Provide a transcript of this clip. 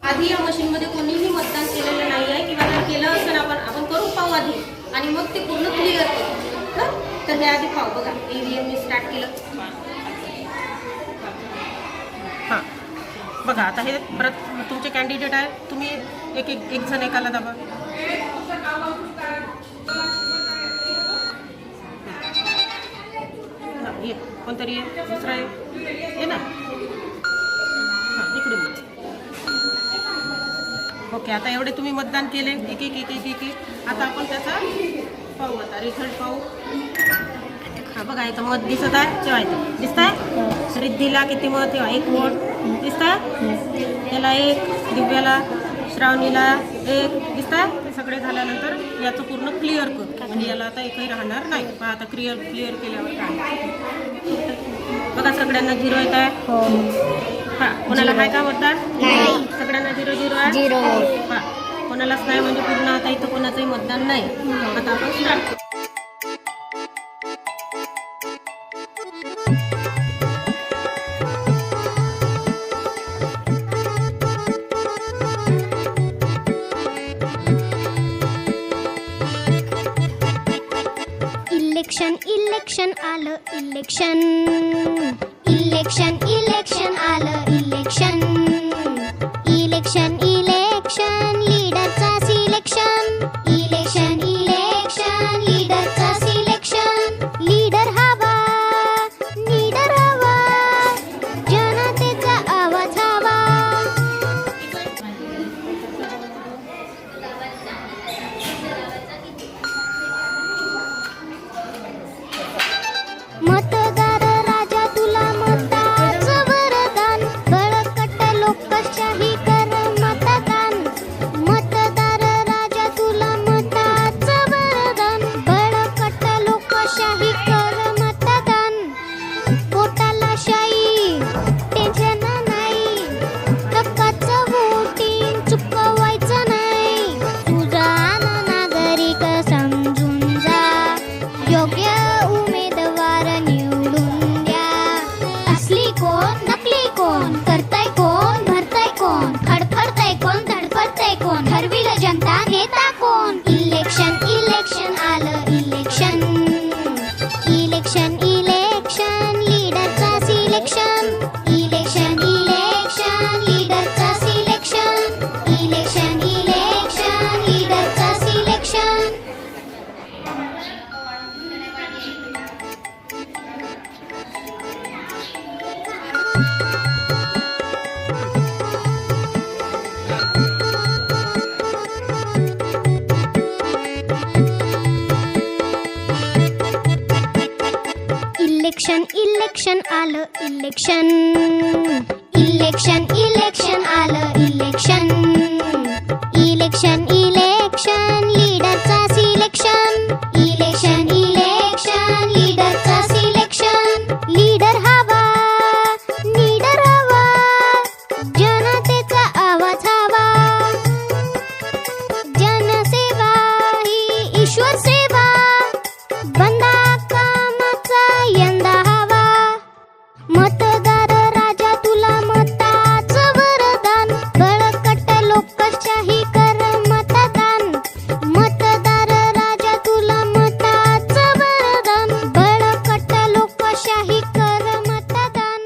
आधी या मशीनमध्ये कोणीही मतदान केलेलं नाही आहे किंवा जर केलं असेल आपण करून पाहू आधी आणि मग ते पूर्ण क्लिअर करू. तर हे आधी पाहू. बघा EVM मी स्टार्ट केलं. हां बघा आता हे परत तुमचे कॅन्डिडेट आहे. तुम्ही एक जण एकाला दाबा. ये कोणतरी आहे दुसरा आहे ना. हां इकडून. ओके आता एवढे तुम्ही मतदान केले एक एक एक एक एक एक. आता आपण त्याचा पाहू. आता रिझल्ट पाहू. हा बघा इथं मत दिसत आहे. तेव्हा इथं दिसत आहे रिद्धीला किती मत तेव्हा 1 वोट दिसत आहे. त्याला 1, दिव्याला, श्रावणीला 1 दिसत आहे. ते सगळे झाल्यानंतर याचं पूर्ण क्लिअर कर आणि याला आता एकही राहणार नाही. पहा आता क्लिअर केल्यावर काय बघा सगळ्यांना 0 येत आहे. हां कोणाला आहे का मतदान? सगळ्यांना 0 आहे. हां कोणालाच नाही म्हणजे पूर्ण आता इथं कोणाचंही मतदान नाही. आता आपण स्टार्ट करू. इलेक्शन आलं इलेक्शन. इलेक्शन आलं इलेक्शन. इलेक्शन लीडरचा सिलेक्शन. इलेक्शन लीडरचा सिलेक्शन. लीडर हवा जनतेचा आवाज हवा. मतदार राजा तुला मताचं वरदान. बळकट लोकशाही कर मतदान. मतदार राजा तुला मताचं वरदान. बळकट लोकशाही कर मतदान. पोटाला शाई टेन्शन नाही. हक्काचं वोटिंग चुकवायचं नाही. सुजाण नागरिक समजून जा. योग्य उमेदवार निवडून द्या. असली कोण नकली कोण. करताय कोण भरताय कोण. फडफडताय कोण धडपडताय कोण. ठरविलं जनता नेता कोण. इलेक्शन आलं इलेक्शन. इलेक्शन लीडरचा सिलेक्शन. इलेक्शन लीडरचा सिलेक्शन. इलेक्शन लीडरचा सिलेक्शन. इलेक्शन आलं इलेक्शन. इलेक्शन आलं इलेक्शन. इलेक्शन लीडरचा सिलेक्शन. इलेक्शन लीडरचा सिलेक्शन. लीडर हवा जनतेचा आवाज हवा. जनसेवा ही ईश्वर सेवा. बंदा कामाचा यंदा हवा. मतदार राजा तुला मताचं वरदान. बळकट लोकशाही कर मतदान. मतदार राजा तुला मताचं वरदान. बळकट लोकशाही कर मतदान.